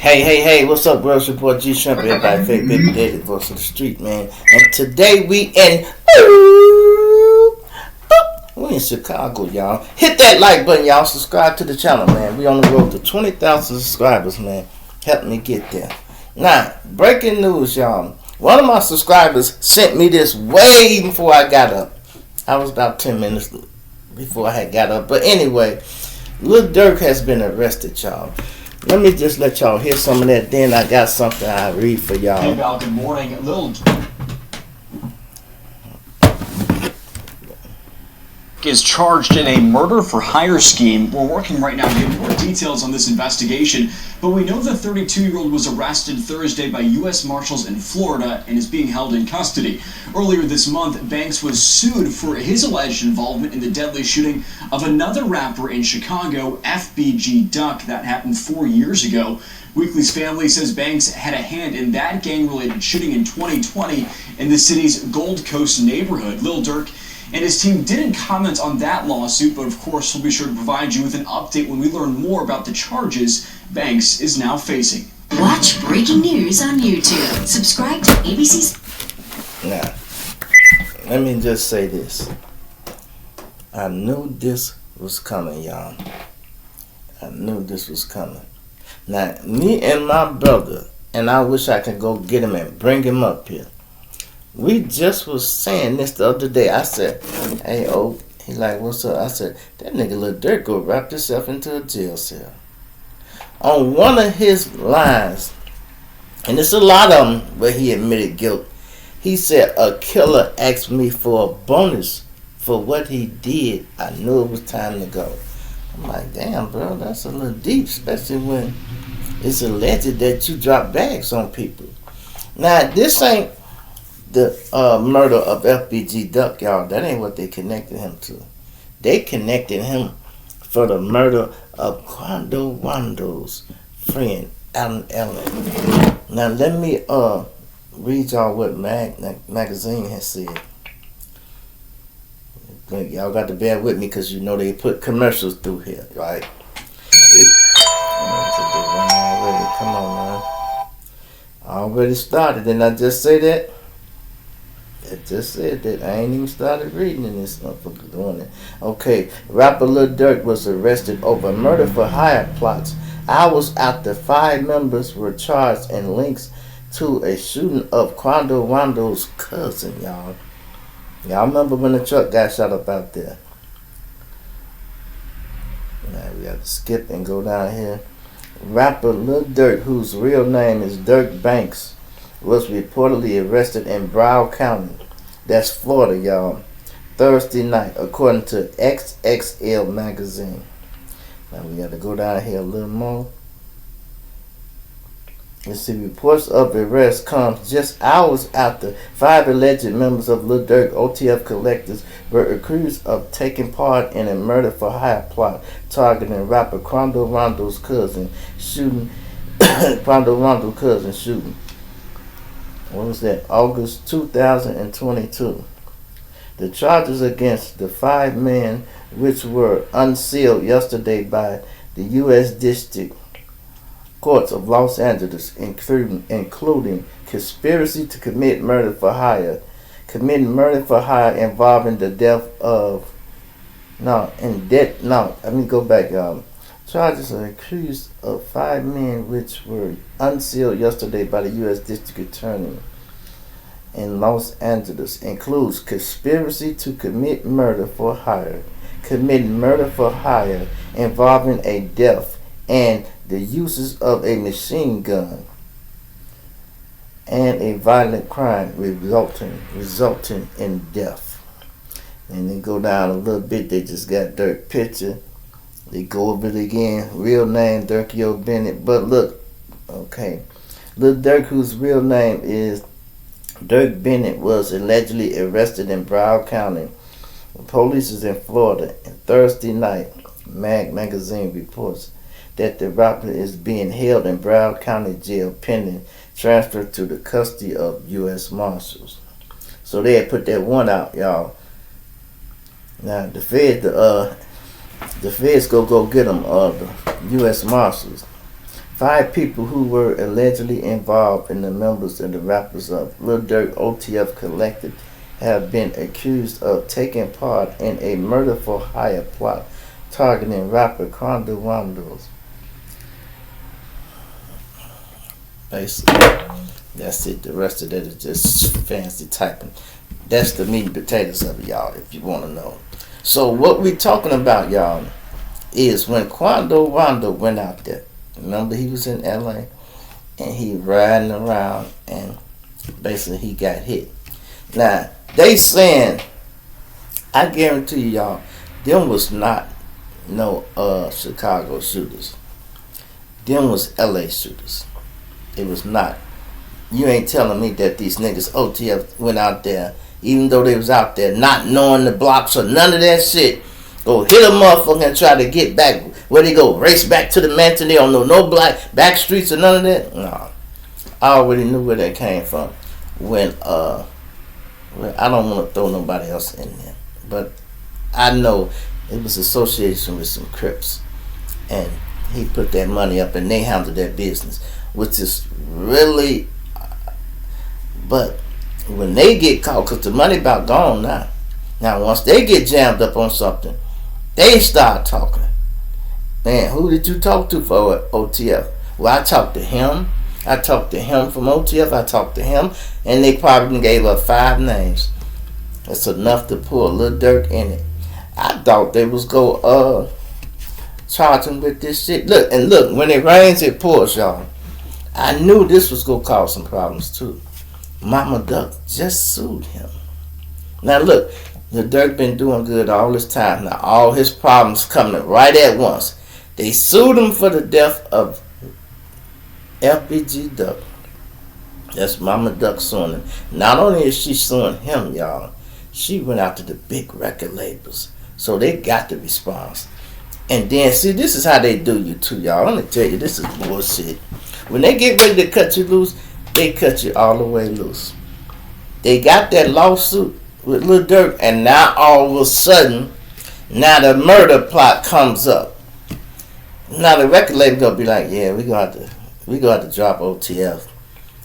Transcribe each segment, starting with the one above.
Hey, what's up, girls? Your boy G Shrimp, everybody, fake baby daddy, voice of the street, man. And today we in Chicago, y'all. Hit that like button, y'all. Subscribe to the channel, man. We on the road to 20,000 subscribers, man. Help me get there. Now, breaking news, y'all. One of my subscribers sent me this way before I got up. I was about 10 minutes before I had got up. But anyway, Lil Durk has been arrested, y'all. Let me just let y'all hear some of that. Then I got something I read for y'all. Hey, Val, good morning. Lil is charged in a murder for hire scheme. We're working right now to get more details on this investigation, but we know the 32-year-old was arrested Thursday by U.S. Marshals in Florida and is being held in custody. Earlier this month, Banks was sued for his alleged involvement in the deadly shooting of another rapper in Chicago, FBG Duck, that happened 4 years ago. Weekly's family says Banks had a hand in that gang-related shooting in 2020 in the city's Gold Coast neighborhood. Lil Durk and his team didn't comment on that lawsuit, but of course we'll be sure to provide you with an update when we learn more about the charges Banks is now facing. Watch breaking news on YouTube. Subscribe to ABC's. Now, let me just say this. I knew this was coming, y'all. I knew this was coming. Now, me and my brother, and I wish I could go get him and bring him up here. We just was saying this the other day. I said, hey, he like, what's up? I said, that nigga Lil Durk go wrap himself into a jail cell. On one of his lines, and it's a lot of them where he admitted guilt, he said, a killer asked me for a bonus for what he did. I knew it was time to go. I'm like, damn, bro, that's a little deep, especially when it's alleged that you drop bags on people. Now, this ain't the murder of FBG Duck, y'all. That ain't what they connected him to. They connected him for the murder of Quando's friend, Alan Ellen. Now, let me read y'all what magazine has said. Y'all got to bear with me because you know they put commercials through here, right? Come on, man. I already started. Didn't I just say that? I just said that. I ain't even started reading in this motherfucker doing it. Okay, rapper Lil Durk was arrested over murder for hire plots. Hours after 5 members were charged in links to a shooting of Quando's cousin, y'all. Y'all remember when the truck got shot up out there? Now we have to skip and go down here. Rapper Lil Durk, whose real name is Durk Banks, was reportedly arrested in Broward County, that's Florida, y'all, Thursday night, according to XXL magazine. Now we got to go down here a little more. Let's see, reports of the arrest comes just hours after 5 alleged members of Lil Durk OTF collectors were accused of taking part in a murder for hire plot targeting rapper Quando's cousin shooting. What was that? August 2022. The charges against the 5 men, which were unsealed yesterday by the U.S. District Courts of Los Angeles, including conspiracy to commit murder for hire, committing murder for hire involving the death of. Charges are accused of 5 men which were unsealed yesterday by the U.S. District Attorney in Los Angeles. Includes conspiracy to commit murder for hire, committing murder for hire involving a death, and the uses of a machine gun, and a violent crime resulting in death. And then go down a little bit. They just got Durk picture. They go over it again. Real name, Durkio Bennett. But look, okay. Lil Durk, whose real name is Durk Bennett, was allegedly arrested in Broward County. Police is in Florida. And Thursday night, magazine reports that the rapper is being held in Broward County Jail pending transfer to the custody of U.S. Marshals. So they had put that one out, y'all. Now, the feds go get them, the U.S. Marshals. 5 people who were allegedly involved in the members and the rappers of Lil Durk OTF Collective have been accused of taking part in a murder for hire plot targeting rapper Quando. Basically, that's it. The rest of that is just fancy typing. That's the meat and potatoes of it, y'all, if you want to know. So what we talking about, y'all, is when Quando went out there. Remember, he was in LA and he riding around and basically he got hit. Now, they saying, I guarantee you, y'all, them was not no Chicago shooters. Them was LA shooters. It was not. You ain't telling me that these niggas OTF went out there, even though they was out there not knowing the blocks or none of that shit. Go hit a motherfucker and try to get back. Where they go? Race back to the mansion. They don't know no black back streets or none of that. No. I already knew where that came from. When well, I don't want to throw nobody else in there, but I know it was association with some Crips, and he put that money up and they handled that business, which is really. But when they get caught, because the money about gone now. Now once they get jammed up on something, they start talking. Man, who did you talk to for OTF? Well, I talked to him. I talked to him from OTF. I talked to him, and they probably gave up 5 names. That's enough to pull Lil Durk in it. I thought they was go charge him with this shit. Look, when it rains, it pours, y'all. I knew this was gonna cause some problems too. Mama Duck just sued him. Now look, Lil Durk been doing good all this time. Now all his problems coming right at once. They sued him for the death of FBG Duck. That's Mama Duck suing him. Not only is she suing him, y'all, she went out to the big record labels. So they got the response. And then, see, this is how they do you too, y'all. Let me tell you, this is bullshit. When they get ready to cut you loose, they cut you all the way loose. They got that lawsuit with Lil Durk, and now all of a sudden, now the murder plot comes up. Now the record label gonna be like, yeah, we gonna have to drop OTF.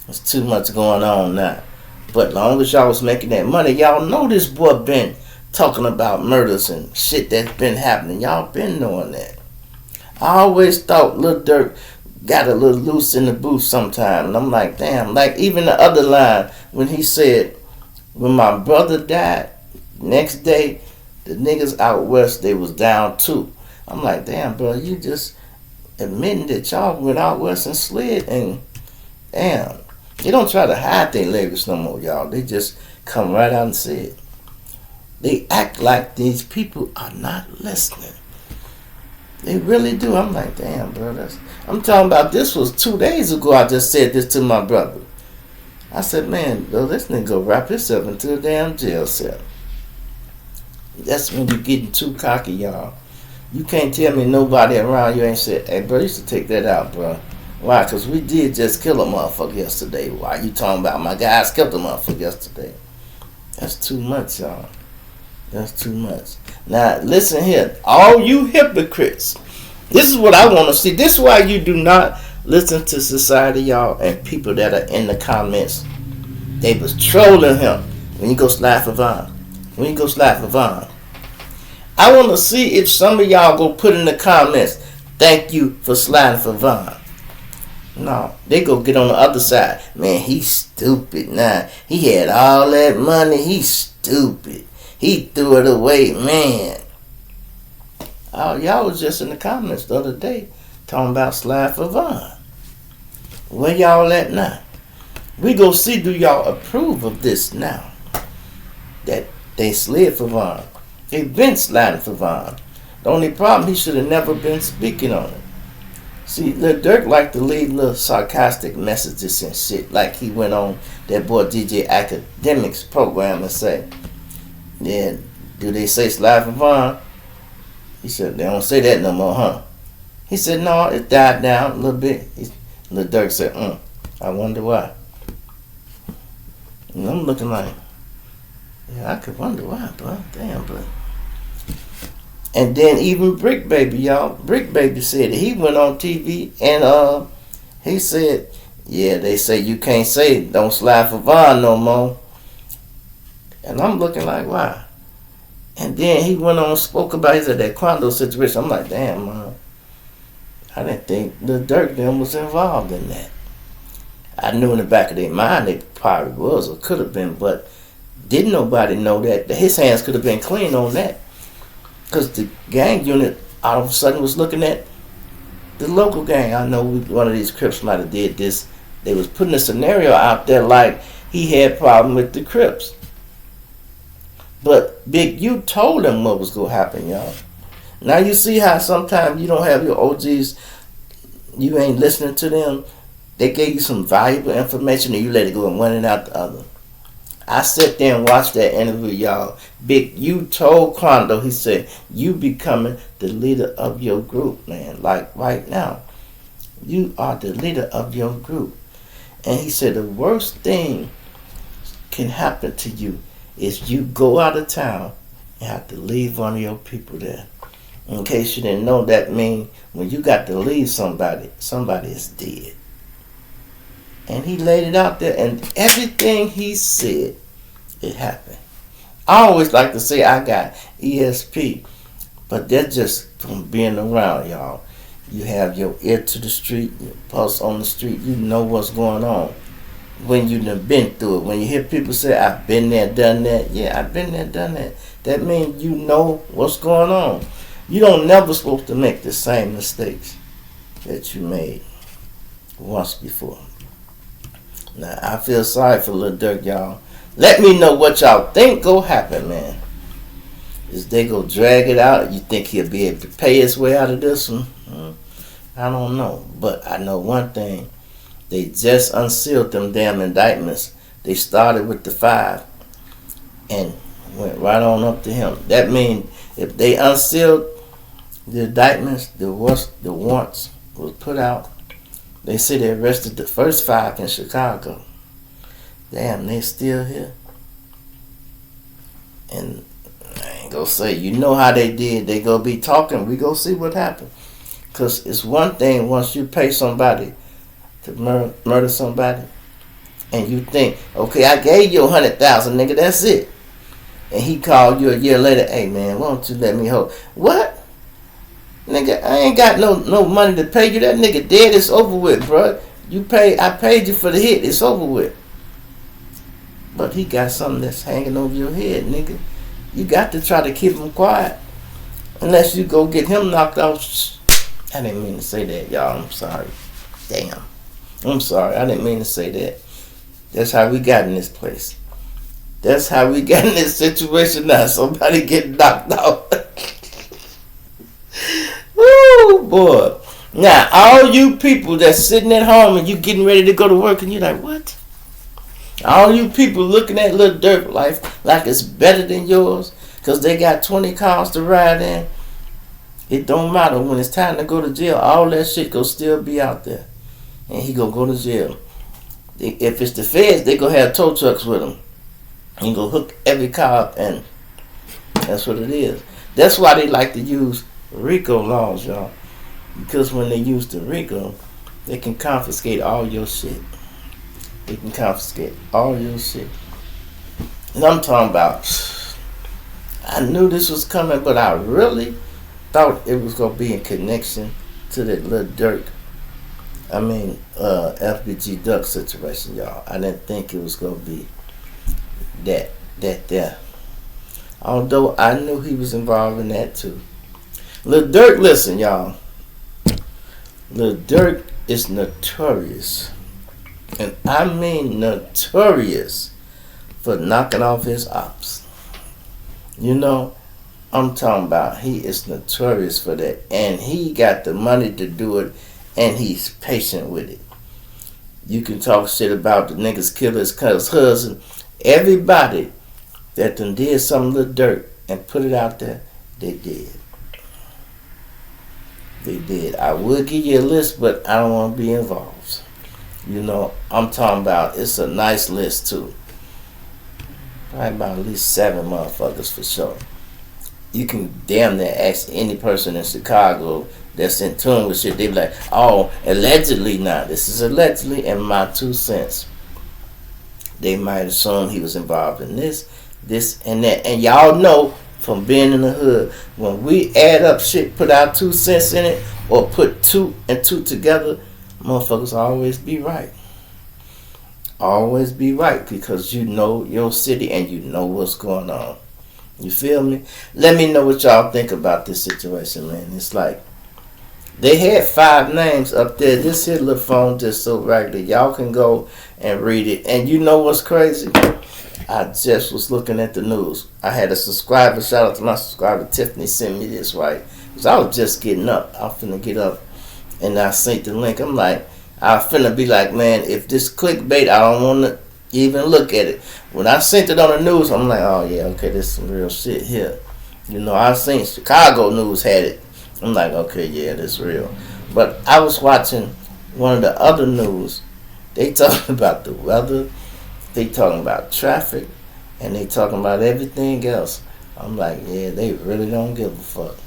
There's too much going on now. But long as y'all was making that money, y'all know this boy been talking about murders and shit that's been happening. Y'all been knowing that. I always thought Lil Durk got a little loose in the booth sometime. And I'm like, damn, like even the other line when he said, when my brother died, next day, the niggas out west, they was down too. I'm like, damn, bro, you just admitting that y'all went out west and slid, and damn, they don't try to hide their lyrics no more, y'all. They just come right out and say it. They act like these people are not listening. They really do. I'm like, damn, bro. I'm talking about this was 2 days ago. I just said this to my brother. I said, man, bro, this nigga go wrap himself into a damn jail cell. That's when you're getting too cocky, y'all. You can't tell me nobody around you ain't said, hey, bro, you should take that out, bro. Why? Because we did just kill a motherfucker yesterday. Why you talking about my guys killed a motherfucker yesterday? That's too much, y'all. That's too much. Now, listen here. All you hypocrites. This is what I want to see. This is why you do not listen to society, y'all, and people that are in the comments. They was trolling him. When you go slide for Vaughn. I want to see if some of y'all go put in the comments, thank you for sliding for Vaughn. No, they go get on the other side. Man, he's stupid now. He had all that money. He's stupid. He threw it away, man. Oh, y'all was just in the comments the other day talking about slide for Vaughn. Where y'all at now? We go see, do y'all approve of this now? That they slid for Vaughn. They've been sliding for Vaughn. The only problem, he should have never been speaking on it. See, Lil Durk liked to leave little sarcastic messages and shit, like he went on that boy DJ Academics program and say, yeah, do they say slide for Vaughn? He said, they don't say that no more, huh? He said, no, it died down a little bit. Lil Durk said, I wonder why. And I'm looking like, yeah, I could wonder why, bro. Damn, bro. And then even Brick Baby, y'all. Brick Baby said that he went on TV and He said, yeah, they say you can't say don't slide for Vaughn no more. And I'm looking like, why? And then he went on and spoke about, he said, that Quando situation. I'm like, damn, man. I didn't think Lil Durk them was involved in that. I knew in the back of their mind they probably was or could have been, but didn't nobody know that his hands could have been clean on that. Because the gang unit all of a sudden was looking at the local gang. I know one of these Crips might have did this. They was putting a scenario out there like he had problem with the Crips. But Big U told them what was going to happen, y'all. Now you see how sometimes you don't have your OGs, you ain't listening to them. They gave you some valuable information and you let it go in one and out the other. I sat there and watched that interview, y'all. Big U told Quando, he said, you becoming the leader of your group, man. Like right now, you are the leader of your group. And he said the worst thing can happen to you is you go out of town and have to leave one of your people there. In case you didn't know, that means when you got to leave somebody is dead. And he laid it out there, and everything he said, it happened. I always like to say I got ESP, but that's just from being around, y'all. You have your ear to the street, your pulse on the street, you know what's going on. When you done been through it, when you hear people say, I've been there, done that, yeah, I've been there, done that, that means you know what's going on. You don't never supposed to make the same mistakes that you made once before. Now, I feel sorry for Lil Durk, y'all. Let me know what y'all think go happen, man. Is they go drag it out? You think he'll be able to pay his way out of this one? I don't know. But I know one thing. They just unsealed them damn indictments. They started with the 5 and went right on up to him. That means if they unsealed the indictments, the warrants was put out. They say they arrested the first 5 in Chicago. Damn, they still here. And I ain't gonna say, you know how they did. They gonna be talking. We gonna see what happened. Because it's one thing once you pay somebody to murder somebody, and you think, okay, I gave you 100,000, nigga, that's it. And he called you a year later, hey man, why don't you let me hold? What? Nigga, I ain't got no money to pay you. That nigga dead, it's over with, bro. I paid you for the hit, it's over with. But he got something that's hanging over your head, nigga. You got to try to keep him quiet. Unless you go get him knocked out. I didn't mean to say that, y'all. I'm sorry. Damn. I'm sorry. I didn't mean to say that. That's how we got in this place. That's how we got in this situation now. Somebody getting knocked out. Woo, boy. Now, all you people that's sitting at home and you getting ready to go to work and you're like, what? All you people looking at Lil Durk life like it's better than yours because they got 20 cars to ride in. It don't matter. When it's time to go to jail, all that shit gonna still be out there. And he gonna go to jail. If it's the feds, they gonna have tow trucks with him. He gonna hook every car up, and that's what it is. That's why they like to use RICO laws, y'all. Because when they use the RICO, they can confiscate all your shit. They can confiscate all your shit. And I'm talking about, I knew this was coming, but I really thought it was going to be in connection to that Lil Durk, FBG Duck situation, y'all. I didn't think it was going to be that there. Although I knew he was involved in that too. Lil Durk, listen, y'all. Lil Durk is notorious. And I mean notorious for knocking off his ops. You know, I'm talking about he is notorious for that. And he got the money to do it, and he's patient with it. You can talk shit about the niggas kill his husband. Everybody that done did something Lil Durk and put it out there, they did. They did. I would give you a list, but I don't want to be involved. You know, I'm talking about, it's a nice list too. Probably about at least 7 motherfuckers for sure. You can damn near ask any person in Chicago that's in tune with shit, they be like, oh, allegedly now. This is allegedly in my 2 cents. They might assume he was involved in this, and that. And y'all know from being in the hood, when we add up shit, put our 2 cents in it, or put 2 and 2 together, motherfuckers always be right. Always be right, because you know your city and you know what's going on. You feel me? Let me know what y'all think about this situation, man. It's like, they had 5 names up there. This here little phone just so regular. Y'all can go and read it. And you know what's crazy? I just was looking at the news. I had a subscriber, shout out to my subscriber, Tiffany sent me this, right? Because I was just getting up. I was finna get up. And I sent the link. I'm like, I finna be like, man, if this clickbait, I don't want to even look at it. When I sent it on the news, I'm like, oh yeah, okay, there's some real shit here. You know, I seen Chicago news had it. I'm like, okay, yeah, that's real. But I was watching one of the other news. They talking about the weather. They talking about traffic. And they talking about everything else. I'm like, yeah, they really don't give a fuck.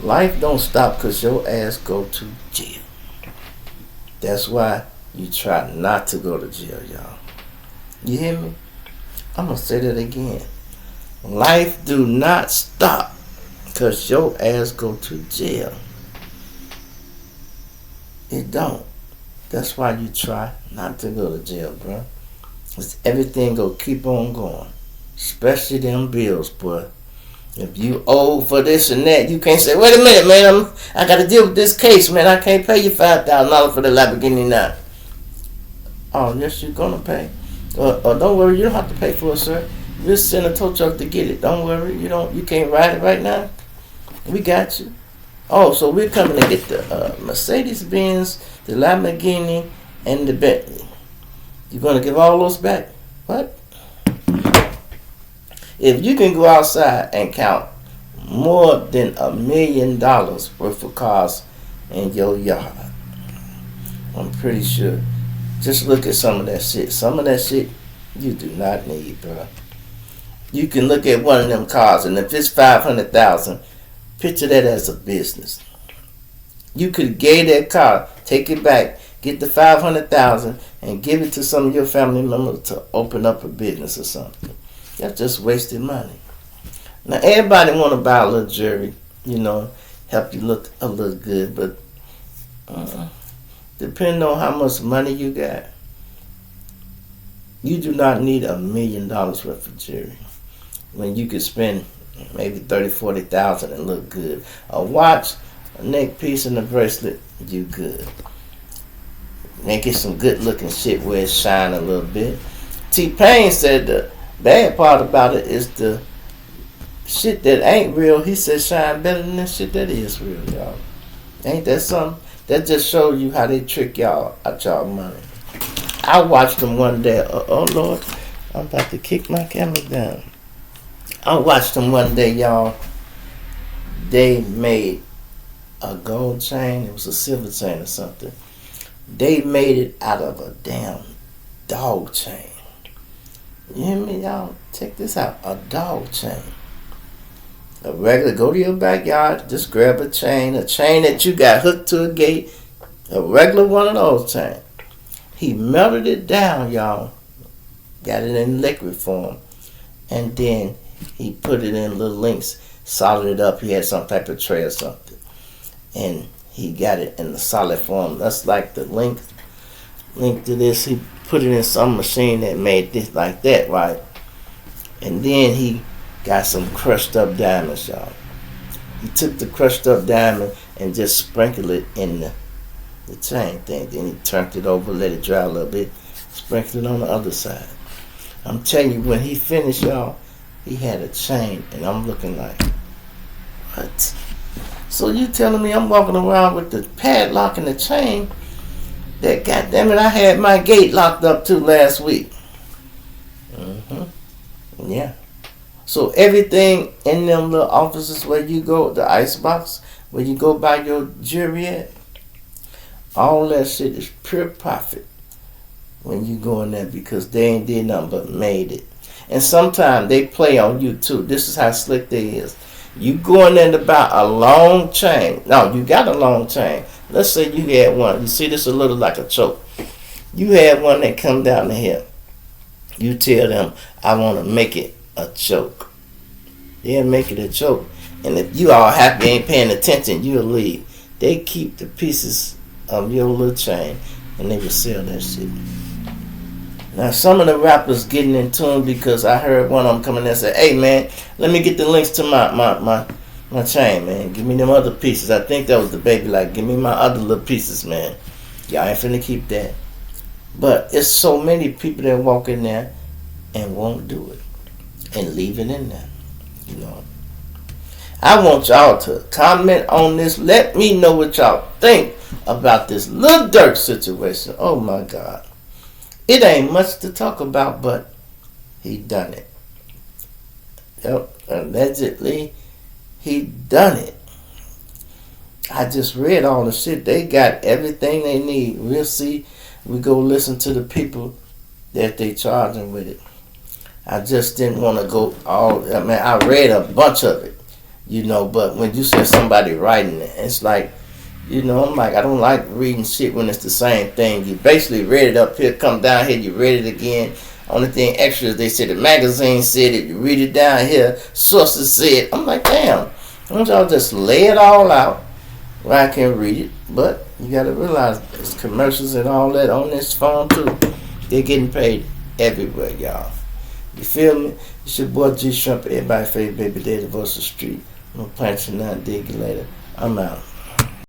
Life don't stop because your ass go to jail. That's why you try not to go to jail, y'all. You hear me? I'm going to say that again. Life do not stop because your ass go to jail. It don't. That's why you try not to go to jail, bro. Because everything go keep on going. Especially them bills, boy. If you owe for this and that, you can't say, wait a minute, man, I got to deal with this case, man. I can't pay you $5,000 for the Lamborghini now. Oh, yes, you're going to pay. Don't worry, you don't have to pay for it, sir. Just send a tow truck to get it. Don't worry, you can't ride it right now. We got you. Oh, so we're coming to get the Mercedes-Benz, the Lamborghini, and the Bentley. You're going to give all those back? What? If you can go outside and count more than $1 million worth of cars in your yard, I'm pretty sure. Just look at some of that shit. Some of that shit you do not need, bro. You can look at one of them cars, and if it's $500,000, picture that as a business. You could get that car, take it back, get the $500,000, and give it to some of your family members to open up a business or something. That's just wasted money. Now everybody want to buy a little jewelry, help you look a little good, but depending on how much money you got, you do not need $1 million worth of jewelry when you could spend maybe $30,000, $40,000 and look good. A watch, a neck piece, and a bracelet, you good. Make it some good looking shit where it shine a little bit. T-Pain said the bad part about it is the shit that ain't real, he said, shine better than the shit that is real, y'all. Ain't that something? That just shows you how they trick y'all out y'all money. I watched them one day. Oh Lord, I'm about to kick my camera down. I watched them one day, y'all. They made a gold chain. It was a silver chain or something. They made it out of a damn dog chain. You hear me, y'all? Check this out. A dog chain. A regular, go to your backyard, just grab a chain that you got hooked to a gate, a regular one of those chains. He melted it down, y'all. Got it in liquid form. And then he put it in little links, soldered it up. He had some type of tray or something. And he got it in the solid form. That's like the link to this. He put it in some machine that made this like that, right? And then he got some crushed up diamonds, y'all. He took the crushed up diamond and just sprinkled it in the chain thing. Then he turned it over, let it dry a little bit, sprinkled it on the other side. I'm telling you, when he finished, y'all, he had a chain, and I'm looking like, what? So you telling me I'm walking around with the padlock and the chain that, goddamn it, I had my gate locked up too last week. Yeah. So everything in them little offices where you go, the icebox, where you go buy your jewelry at, all that shit is pure profit when you go in there, because they ain't did nothing but made it. And sometimes they play on you too. This is how slick they is. You going in about a long chain. No, you got a long chain. Let's say you had one. You see, this a little like a choke. You had one that come down the hill. You tell them, I want to make it a choke. They'll make it a choke. And if you all happy ain't paying attention, you'll leave. They keep the pieces of your little chain and they will sell that shit. Now some of the rappers getting in tune because I heard one of them coming there and say, hey man, let me get the links to my chain, man. Give me them other pieces. I think that was the baby, like, give me my other little pieces, man. Y'all ain't finna keep that. But it's so many people that walk in there and won't do it and leave it in there. You know. I want y'all to comment on this. Let me know what y'all think about this Lil Durk situation. Oh my God. It ain't much to talk about, but he done it. Yep, allegedly he done it. I just read all the shit. They got everything they need. We'll see. We go listen to the people that they charging with it. I just didn't want to go all. I mean, I read a bunch of it, you know. But when you say somebody writing it, it's like, you know, I'm like, I don't like reading shit when it's the same thing. You basically read it up here, come down here, you read it again. Only thing extra is they said the magazine said it. You read it down here, sources said. I'm like, damn. Why don't y'all just lay it all out where I can read it? But you got to realize there's commercials and all that on this phone too. They're getting paid everywhere, y'all. You feel me? It's your boy G Shrimp, everybody favorite baby daddy, voice of the street. I'm going to punch you now, dig you later. I'm out.